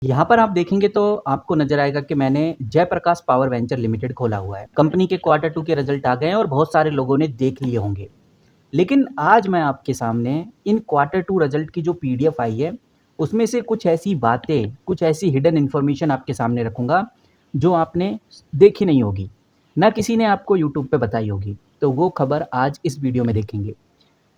यहाँ पर आप देखेंगे तो आपको नज़र आएगा कि मैंने जयप्रकाश पावर वेंचर लिमिटेड खोला हुआ है। कंपनी के क्वार्टर 2 के रिज़ल्ट आ गए हैं और बहुत सारे लोगों ने देख लिए होंगे। लेकिन आज मैं आपके सामने इन क्वार्टर 2 रिज़ल्ट की जो पीडीएफ आई है, उसमें से कुछ ऐसी बातें, कुछ ऐसी हिडन इन्फॉर्मेशन आपके सामने रखूँगा, जो आपने देखी नहीं होगी, ना किसी ने आपको यूट्यूब पे बताई होगी। तो वो खबर आज इस वीडियो में देखेंगे।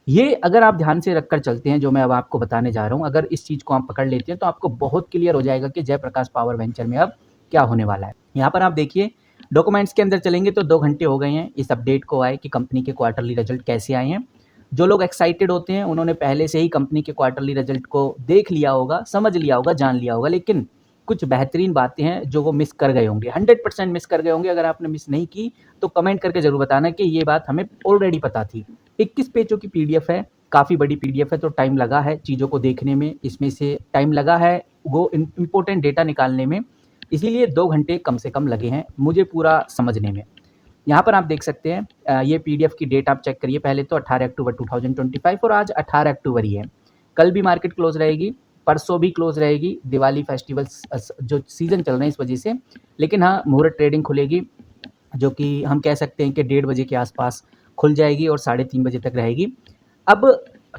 ये अगर आप ध्यान से रखकर चलते हैं जो मैं अब आपको बताने जा रहा हूँ, अगर इस चीज़ को आप पकड़ लेते हैं तो आपको बहुत क्लियर हो जाएगा कि जयप्रकाश पावर वेंचर में अब क्या होने वाला है। यहाँ पर आप देखिए, डॉक्यूमेंट्स के अंदर चलेंगे तो 2 घंटे हो गए हैं इस अपडेट को आए कि कंपनी के क्वार्टरली रिजल्ट कैसे आए हैं। जो लोग एक्साइटेड होते हैं उन्होंने पहले से ही कंपनी के क्वार्टरली रिजल्ट को देख लिया होगा, समझ लिया होगा, जान लिया होगा, लेकिन कुछ बेहतरीन बातें हैं जो वो मिस कर गए होंगे, 100% मिस कर गए होंगे। अगर आपने मिस नहीं की तो कमेंट करके ज़रूर बताना कि ये बात हमें ऑलरेडी पता थी। 21 पेजों की पीडीएफ है, काफ़ी बड़ी पीडीएफ है, तो टाइम लगा है चीज़ों को देखने में, इसमें से टाइम लगा है वो इम्पोर्टेंट डेटा निकालने में, इसीलिए 2 घंटे कम से कम लगे हैं मुझे पूरा समझने में। यहाँ पर आप देख सकते हैं ये पीडीएफ की डेट आप चेक करिए। पहले तो 18 अक्टूबर 2025 और आज 18 अक्टूबर ही है। कल भी मार्केट क्लोज रहेगी, परसों भी क्लोज रहेगी, दिवाली फेस्टिवल जो सीज़न चल रहे हैं इस वजह से। लेकिन हाँ, मुहूर्त ट्रेडिंग खुलेगी, जो कि हम कह सकते हैं कि 1:30 बजे के आसपास खुल जाएगी और 3:30 बजे तक रहेगी। अब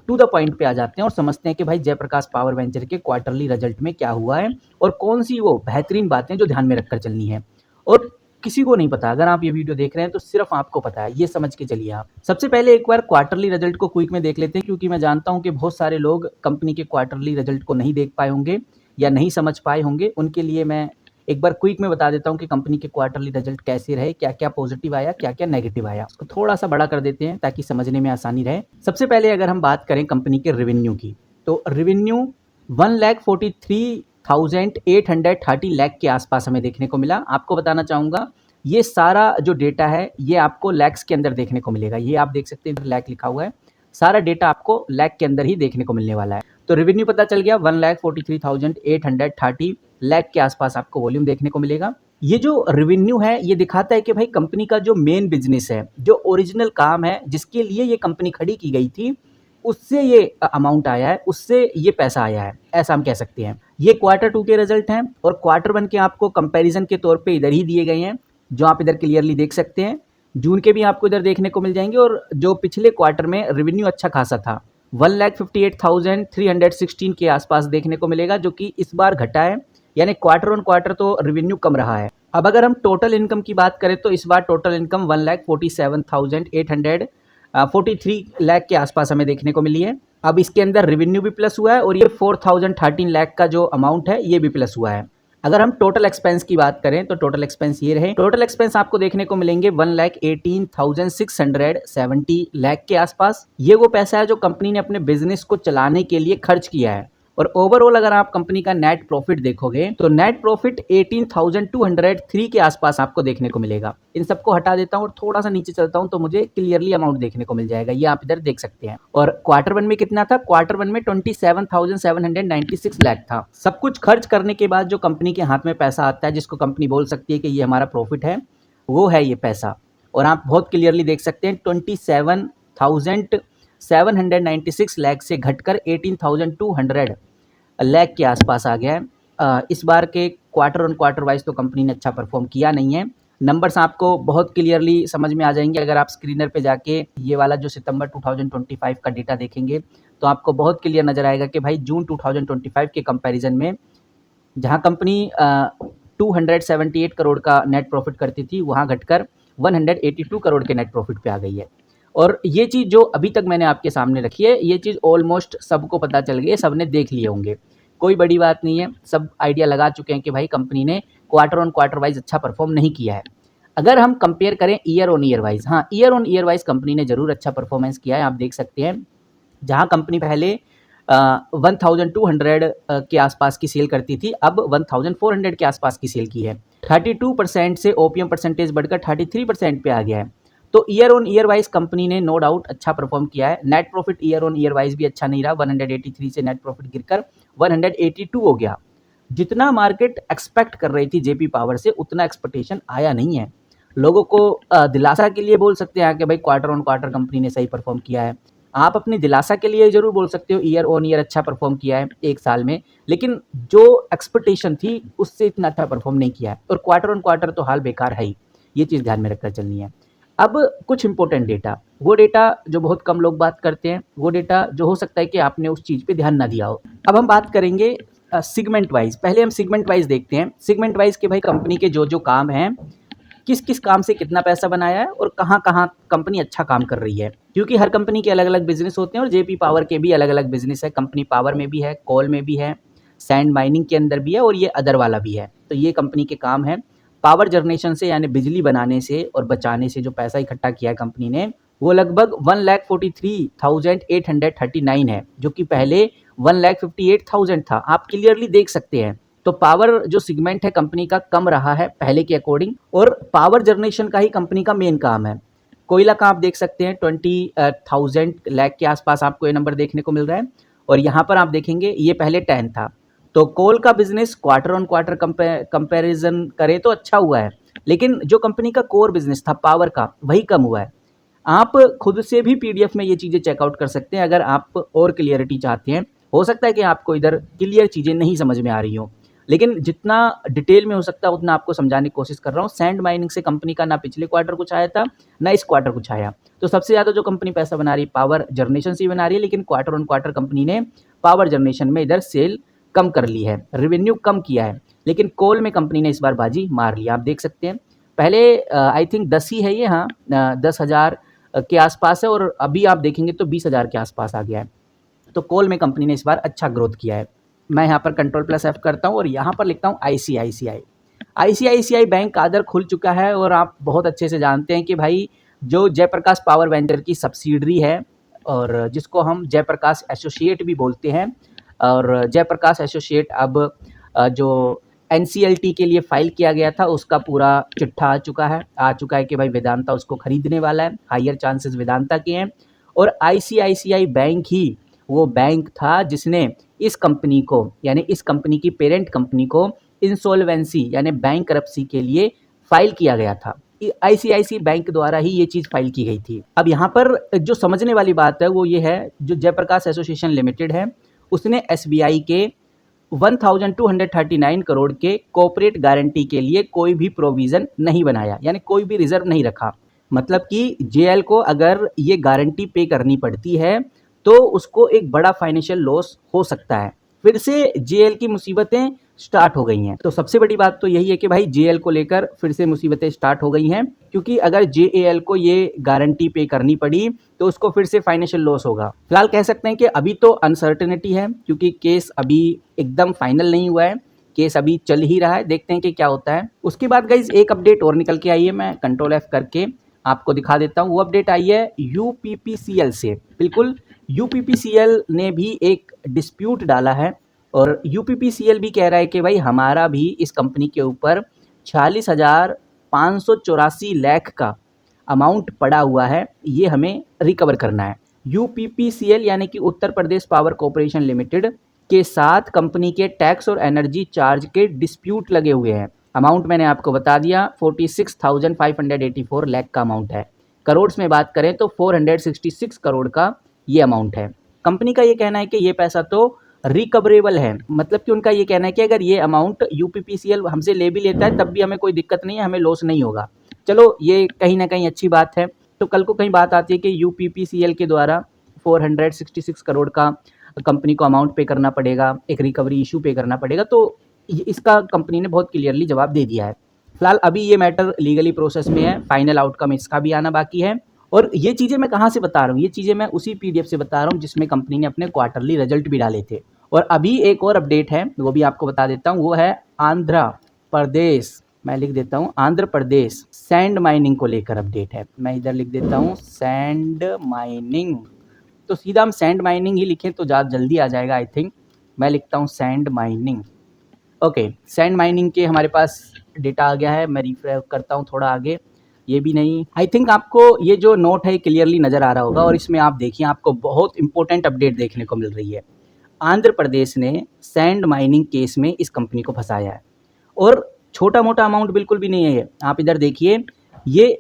टू द पॉइंट पे आ जाते हैं और समझते हैं कि भाई जयप्रकाश पावर वेंचर के क्वार्टरली रिजल्ट में क्या हुआ है और कौन सी वो बेहतरीन बातें जो ध्यान में रखकर चलनी है। और किसी को नहीं पता, अगर आप ये वीडियो देख रहे हैं तो सिर्फ आपको पता है, ये समझ के चलिए आप। सबसे पहले एक बार क्वार्टरली रिजल्ट को क्विक में देख लेते हैं, क्योंकि मैं जानता हूं कि बहुत सारे लोग कंपनी के क्वार्टरली रिजल्ट को नहीं देख पाए होंगे या नहीं समझ पाए होंगे। उनके लिए मैं एक बार क्विक में बता देता हूं कि कंपनी के क्वार्टरली रिजल्ट कैसे रहे, क्या क्या पॉजिटिव आया, क्या क्या नेगेटिव आया। उसको थोड़ा सा बड़ा कर देते हैं ताकि समझने में आसानी रहे। सबसे पहले अगर हम बात करें कंपनी के रेवेन्यू की, तो रेवेन्यू 1,43,830 लाख के आसपास हमें देखने को मिला। आपको बताना चाहूँगा, ये सारा जो डेटा है ये आपको लैक्स के अंदर देखने को मिलेगा। ये आप देख सकते हैं, इधर लैख लिखा हुआ है, सारा डेटा आपको लैख के अंदर ही देखने को मिलने वाला है। तो रेवेन्यू पता चल गया, 1,43,830 लाख के आसपास आपको वॉल्यूम देखने को मिलेगा। ये जो रेवेन्यू है ये दिखाता है कि भाई कंपनी का जो मेन बिजनेस है, जो ओरिजिनल काम है, जिसके लिए ये कंपनी खड़ी की गई थी, उससे ये अमाउंट आया है, उससे ये पैसा आया है, ऐसा हम कह सकते हैं। ये क्वार्टर 2 के रिजल्ट हैं और क्वार्टर 1 के आपको कंपैरिजन के तौर पे इधर ही दिए गए हैं, जो आप इधर क्लियरली देख सकते हैं। जून के भी आपको इधर देखने को मिल जाएंगे। और जो पिछले क्वार्टर में रेवेन्यू अच्छा खासा था, 1,58,316 के आसपास देखने को मिलेगा, जो कि इस बार घटा है, यानी क्वार्टर ऑन क्वार्टर तो रेवेन्यू कम रहा है। अब अगर हम टोटल इनकम की बात करें तो इस बार टोटल इनकम 1,47,843 लाख के आसपास हमें देखने को मिली है। अब इसके अंदर रेवेन्यू भी प्लस हुआ है और ये 4,013 लाख का जो अमाउंट है ये भी प्लस हुआ है। अगर हम टोटल एक्सपेंस की बात करें तो टोटल एक्सपेंस ये रहे। टोटल एक्सपेंस आपको देखने को मिलेंगे 1,18,670 लाख के आसपास। ये वो पैसा है जो कंपनी ने अपने बिजनेस को चलाने के लिए खर्च किया है। और ओवरऑल अगर आप कंपनी का नेट प्रॉफिट देखोगे तो नेट प्रॉफिट 18,203 के आसपास आपको देखने को मिलेगा। इन सबको हटा देता हूँ और थोड़ा सा नीचे चलता हूँ तो मुझे क्लियरली अमाउंट देखने को मिल जाएगा, ये आप इधर देख सकते हैं। और क्वार्टर 1 में कितना था? क्वार्टर 1 में 27,796 लाख था। सब कुछ खर्च करने के बाद जो कंपनी के हाथ में पैसा आता है, जिसको कंपनी बोल सकती है कि ये हमारा प्रॉफिट है, वो है ये पैसा। और आप बहुत क्लियरली देख सकते हैं 27,796 लाख से घटकर 18,200 लाख के आसपास आ गया है। इस बार के क्वार्टर ऑन क्वार्टर वाइज तो कंपनी ने अच्छा परफॉर्म किया नहीं है। नंबर्स आपको बहुत क्लियरली समझ में आ जाएंगे। अगर आप स्क्रीनर पे जाके ये वाला जो सितंबर 2025 का डेटा देखेंगे तो आपको बहुत क्लियर नजर आएगा कि भाई जून 2025 के कंपैरिजन में जहां कंपनी 278 करोड़ का नेट प्रॉफिट करती थी, वहां घटकर 182 करोड़ के नेट प्रॉफिट पे आ गई है। और ये चीज़ जो अभी तक मैंने आपके सामने रखी है, ये चीज़ ऑलमोस्ट सबको पता चल गई है, सबने देख लिए होंगे, कोई बड़ी बात नहीं है। सब आइडिया लगा चुके हैं कि भाई कंपनी ने क्वार्टर ऑन क्वार्टर वाइज अच्छा परफॉर्म नहीं किया है। अगर हम कंपेयर करें ईयर ऑन ईयर वाइज, हाँ, year on year wise company ने जरूर अच्छा परफॉर्मेंस किया है। आप देख सकते हैं जहाँ कंपनी पहले 1,200 के आसपास की सेल करती थी, अब 1,400 के आसपास की सेल की है। 32% से ओपीएम परसेंटेज बढ़कर 33% पे आ गया है। तो year on year wise company ने नो डाउट अच्छा परफॉर्म किया है। Net profit year on year wise भी अच्छा नहीं रहा, 183 से नेट प्रॉफिट गिरकर 182 हो गया। जितना मार्केट एक्सपेक्ट कर रही थी जेपी पावर से, उतना एक्सपेक्टेशन आया नहीं है। लोगों को दिलासा के लिए बोल सकते हैं कि भाई क्वार्टर ऑन क्वार्टर कंपनी ने सही परफॉर्म किया है। आप अपनी दिलासा के लिए ज़रूर बोल सकते हो ईयर ऑन ईयर अच्छा परफॉर्म किया है 1 साल में, लेकिन जो एक्सपेक्टेशन थी उससे इतना अच्छा परफॉर्म नहीं किया है और क्वार्टर ऑन क्वार्टर तो हाल बेकार है ही। ये चीज़ ध्यान में रखकर चलनी है। अब कुछ इंपॉर्टेंट डेटा, वो डेटा जो बहुत कम लोग बात करते हैं, वो डेटा जो हो सकता है कि आपने उस चीज़ पे ध्यान ना दिया हो। अब हम बात करेंगे सेगमेंट वाइज़। पहले हम सेगमेंट वाइज़ देखते हैं। सेगमेंट वाइज़ कि भाई कंपनी के जो-जो काम हैं, किस-किस काम से कितना पैसा बनाया है और कहाँ-कहाँ कंपनी अच्छा काम कर रही है। क्योंकि हर कंपनी के अलग-अलग बिज़नेस होते हैं और जेपी पावर के भी अलग-अलग बिज़नेस है। कंपनी पावर में भी है, कोल में भी है, सैंड माइनिंग के अंदर भी है और ये अदर वाला भी है। तो ये कंपनी के काम हैं। पावर जनरेशन से यानी बिजली बनाने से और बचाने से जो पैसा इकट्ठा किया है कंपनी ने, वो लगभग 1,43,839 है, जो कि पहले 1,58,000 था। आप क्लियरली देख सकते हैं। तो पावर जो सेगमेंट है कंपनी का कम रहा है पहले के अकॉर्डिंग और पावर जनरेशन का ही कंपनी का मेन काम है। कोयला का आप देख सकते हैं 20,000 लाख के आसपास आपको ये नंबर देखने को मिल रहा है और यहाँ पर आप देखेंगे ये पहले 10 था। तो कोल का business quarter on quarter comparison करें तो अच्छा हुआ है, लेकिन जो कंपनी का कोर बिजनेस था पावर का वही कम हुआ है। आप खुद से भी पीडीएफ में ये चीज़ें चेकआउट कर सकते हैं अगर आप और क्लियरिटी चाहते हैं। हो सकता है कि आपको इधर क्लियर चीज़ें नहीं समझ में आ रही हों, लेकिन जितना डिटेल में हो सकता है उतना आपको समझाने की कोशिश कर रहा हूँ। सैंड माइनिंग से कंपनी का ना पिछले क्वार्टर कुछ आया था, ना इस क्वार्टर कुछ आया। तो सबसे ज़्यादा जो कंपनी पैसा बना रही है पावर जनरेशन से ही बना रही है, लेकिन क्वार्टर ऑन क्वार्टर कंपनी ने पावर जनरेशन में इधर सेल कम कर ली है, रेवेन्यू कम किया है, लेकिन कोल में कंपनी ने इस बार बाजी मार लिया। आप देख सकते हैं पहले आई थिंक 10 ही है ये, हाँ 10,000 के आसपास है और अभी आप देखेंगे तो 20,000 के आसपास आ गया है। तो कोल में कंपनी ने इस बार अच्छा ग्रोथ किया है। मैं यहाँ पर कंट्रोल+F करता हूँ और यहाँ पर लिखता हूँ आईसीआईसीआई। आईसीआईसीआई बैंक का दर खुल चुका है और आप बहुत अच्छे से जानते हैं कि भाई जो जयप्रकाश पावर वेंचर की सब्सिडरी है और जिसको हम जयप्रकाश एसोसिएट भी बोलते हैं और जयप्रकाश एसोसिएट अब जो एनसीएलटी के लिए फाइल किया गया था उसका पूरा चिट्ठा आ चुका है कि भाई वेदांता उसको खरीदने वाला है। हायर चांसेस वेदांता के हैं और आईसीआईसीआई बैंक ही वो बैंक था जिसने इस कंपनी को यानी इस कंपनी की पेरेंट कंपनी को इंसॉल्वेंसी यानी बैंकरप्सी के लिए फाइल किया गया था। आईसीआईसी बैंक द्वारा ही ये चीज़ फाइल की गई थी। अब यहाँ पर जो समझने वाली बात है वो ये है, जो जयप्रकाश एसोसिएशन लिमिटेड है उसने एसबीआई के 1239 करोड़ के कॉर्पोरेट गारंटी के लिए कोई भी प्रोविज़न नहीं बनाया, यानी कोई भी रिजर्व नहीं रखा। मतलब कि जेएल को अगर ये गारंटी पे करनी पड़ती है तो उसको एक बड़ा फाइनेंशियल लॉस हो सकता है। फिर से जेएल की मुसीबतें स्टार्ट हो गई हैं। तो सबसे बड़ी बात तो यही है कि भाई जेएल को लेकर फिर से मुसीबतें स्टार्ट हो गई हैं, क्योंकि अगर जेएल को ये गारंटी पे करनी पड़ी तो उसको फिर से फाइनेंशियल लॉस होगा। फिलहाल कह सकते हैं कि अभी तो अनसर्टेनिटी है, क्योंकि केस अभी एकदम फाइनल नहीं हुआ है, केस अभी चल ही रहा है, देखते हैं कि क्या होता है। उसके बाद गाइज एक अपडेट और निकल के आई है, मैं कंट्रोल+F करके आपको दिखा देता हूँ। वो अपडेट आई है यूपीपीसीएल से। बिल्कुल यूपीपीसीएल ने भी एक डिस्प्यूट डाला है और यूपीपीसीएल भी कह रहा है कि भाई हमारा भी इस कंपनी के ऊपर 46,584 लाख का अमाउंट पड़ा हुआ है, ये हमें रिकवर करना है। यूपीपीसीएल यानी कि Uttar Pradesh power corporation limited के साथ कंपनी के टैक्स और एनर्जी चार्ज के डिस्प्यूट लगे हुए हैं। अमाउंट मैंने आपको बता दिया, 46,584 लाख का अमाउंट है। करोड़ में बात करें तो 466 करोड़ का ये अमाउंट है। कंपनी का ये कहना है कि ये पैसा तो रिकवरेबल है, मतलब कि उनका ये कहना है कि अगर ये अमाउंट यूपीपीसीएल हमसे ले भी लेता है तब भी हमें कोई दिक्कत नहीं है, हमें लॉस नहीं होगा। चलो ये कहीं ना कहीं अच्छी बात है। तो कल को कहीं बात आती है कि यूपीपीसीएल के द्वारा 466 करोड़ का कंपनी को अमाउंट पे करना पड़ेगा, एक रिकवरी इशू पे करना पड़ेगा, तो इसका कंपनी ने बहुत क्लियरली जवाब दे दिया है। फिलहाल अभी ये मैटर लीगली प्रोसेस में है, फाइनल आउटकम इसका भी आना बाकी है। और ये चीज़ें मैं कहाँ से बता रहा हूँ, ये चीज़ें मैं उसी पीडीएफ से बता रहा हूँ जिसमें कंपनी ने अपने क्वार्टरली रिजल्ट भी डाले थे। और अभी एक और अपडेट है, वो भी आपको बता देता हूँ, वो है आंध्र प्रदेश, मैं लिख देता हूँ आंध्र प्रदेश सैंड माइनिंग को लेकर अपडेट है। मैं इधर लिख देता हूँ सैंड माइनिंग, तो सीधा हम सैंड माइनिंग ही लिखें तो ज़्यादा जल्दी आ जाएगा आई थिंक। मैं लिखता हूँ sand mining. Okay, sand mining के हमारे पास डेटा आ गया है। मैं रिफ्रेश करता हूँ थोड़ा आगे, ये भी नहीं। आई थिंक आपको ये जो नोट है क्लियरली नज़र आ रहा होगा और इसमें आप देखिए आपको बहुत इंपॉर्टेंट अपडेट देखने को मिल रही है। आंध्र प्रदेश ने सैंड माइनिंग केस में इस कंपनी को फंसाया है और छोटा मोटा अमाउंट बिल्कुल भी नहीं है ये। आप इधर देखिए, ये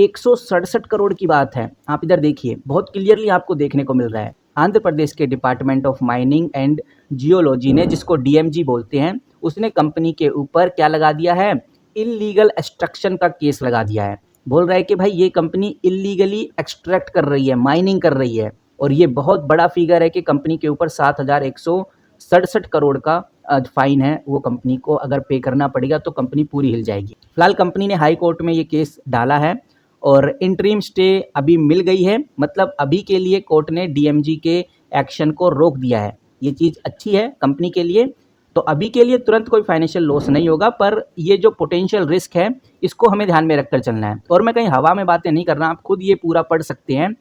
167 करोड़ की बात है। आप इधर देखिए, बहुत क्लियरली आपको देखने को मिल रहा है। आंध्र प्रदेश के department of mining and geology ने, जिसको डीएमजी बोलते हैं, उसने कंपनी के ऊपर क्या लगा दिया है, इल्लीगल एक्सट्रैक्शन का केस लगा दिया है। बोल रहा है कि भाई ये कंपनी इल्लीगली एक्सट्रैक्ट कर रही है, माइनिंग कर रही है, और ये बहुत बड़ा फिगर है कि कंपनी के ऊपर 7,167 करोड़ का फाइन है। वो कंपनी को अगर पे करना पड़ेगा तो कंपनी पूरी हिल जाएगी। फिलहाल कंपनी ने हाई कोर्ट में ये केस डाला है और इंटरिम स्टे अभी मिल गई है, मतलब अभी के लिए कोर्ट ने डीएमजी के एक्शन को रोक दिया है। ये चीज़ अच्छी है कंपनी के लिए। तो अभी के लिए तुरंत कोई फाइनेंशियल लॉस नहीं होगा, पर ये जो पोटेंशियल रिस्क है इसको हमें ध्यान में रखकर चलना है। और मैं कहीं हवा में बातें नहीं कर रहा, आप खुद ये पूरा पढ़ सकते हैं।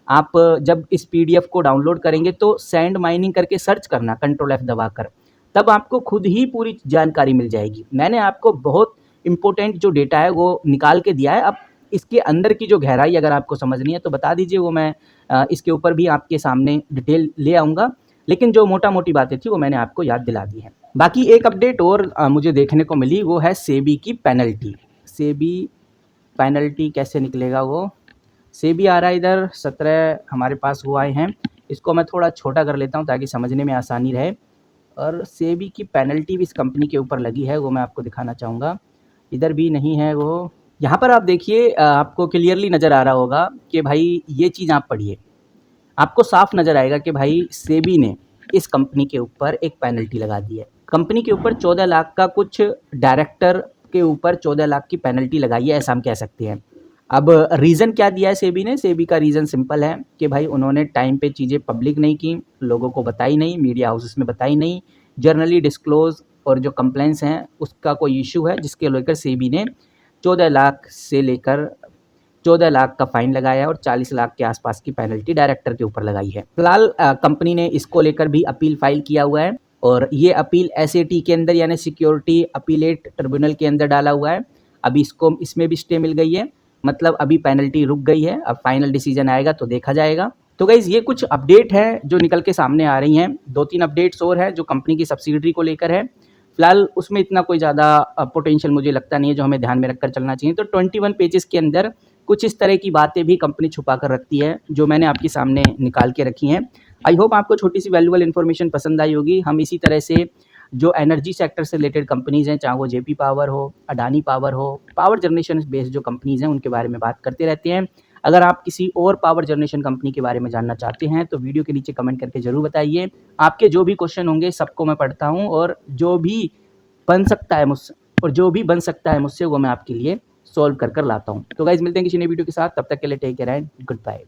आप जब इस पीडीएफ को डाउनलोड करेंगे तो सैंड माइनिंग करके सर्च करना, कंट्रोल F दबाकर, तब आपको खुद ही पूरी जानकारी मिल जाएगी। मैंने आपको बहुत इंपॉर्टेंट जो डेटा है वो निकाल के दिया है। अब इसके अंदर की जो गहराई अगर आपको समझनी है तो बता दीजिए, वो मैं इसके ऊपर भी आपके सामने डिटेल ले आऊँगा, लेकिन जो मोटा मोटी बातें थी वो मैंने आपको याद दिला दी है। बाकी एक अपडेट और मुझे देखने को मिली, वो है सेबी की पेनल्टी। सेबी पेनल्टी कैसे निकलेगा वो, सेबी आ रहा है इधर 17 हमारे पास वो आए हैं। इसको मैं थोड़ा छोटा कर लेता हूँ ताकि समझने में आसानी रहे। और सेबी की पेनल्टी भी इस कंपनी के ऊपर लगी है, वो मैं आपको दिखाना चाहूँगा। इधर भी नहीं है वो। यहाँ पर आप देखिए, आपको क्लियरली नज़र आ रहा होगा कि भाई ये चीज़ आप पढ़िए, आपको साफ नज़र आएगा कि भाई सेबी ने इस कंपनी के ऊपर एक पेनल्टी लगा दी है। कंपनी के ऊपर 14 लाख का, कुछ डायरेक्टर के ऊपर 14 लाख की पेनल्टी लगाई है, ऐसा हम कह सकते हैं। अब रीज़न क्या दिया है सेबी ने? सेबी का रीज़न सिंपल है कि भाई उन्होंने टाइम पे चीज़ें पब्लिक नहीं की, लोगों को बताई नहीं, मीडिया हाउसेस में बताई नहीं, जर्नली डिस्क्लोज, और जो कंप्लेंट्स हैं उसका कोई इशू है जिसके लेकर सेबी ने 14 लाख से लेकर 14 लाख का फाइन लगाया है और 40 लाख के आसपास की पेनल्टी डायरेक्टर के ऊपर लगाई है। फिलहाल कंपनी ने इसको लेकर भी अपील फाइल किया हुआ है और ये अपील एसएटी के अंदर यानी सिक्योरिटी अपीलेट ट्रिब्यूनल के अंदर डाला हुआ है। अभी इसको, इसमें भी स्टे मिल गई है, मतलब अभी पेनल्टी रुक गई है। अब फाइनल डिसीजन आएगा तो देखा जाएगा। तो गाइज ये कुछ अपडेट है जो निकल के सामने आ रही हैं। 2-3 अपडेट्स और है जो कंपनी की सब्सिडरी को लेकर है। फिलहाल उसमें इतना कोई ज़्यादा पोटेंशियल मुझे लगता नहीं है जो हमें ध्यान में रखकर चलना चाहिए। तो 21 पेजेस के अंदर कुछ इस तरह की बातें भी कंपनी छुपा कर रखती है जो मैंने आपके सामने निकाल के रखी हैं। आई होप आपको छोटी सी वैल्यूएबल इन्फॉर्मेशन पसंद आई होगी। हम इसी तरह से जो एनर्जी सेक्टर से रिलेटेड कंपनीज़ हैं, चाहे वो जेपी पावर हो, अडानी पावर हो, पावर जनरेशन बेस्ड जो कंपनीज़ हैं उनके बारे में बात करते रहते हैं। अगर आप किसी और पावर जनरेशन कंपनी के बारे में जानना चाहते हैं तो वीडियो के नीचे कमेंट करके ज़रूर बताइए। आपके जो भी क्वेश्चन होंगे सबको मैं पढ़ता हूँ, और जो भी बन सकता है मुझसे वो मैं आपके लिए सॉल्व कर लाता हूँ। तो गाइज मिलते हैं किसी नई वीडियो के साथ, तब तक के लिए take care and good bye.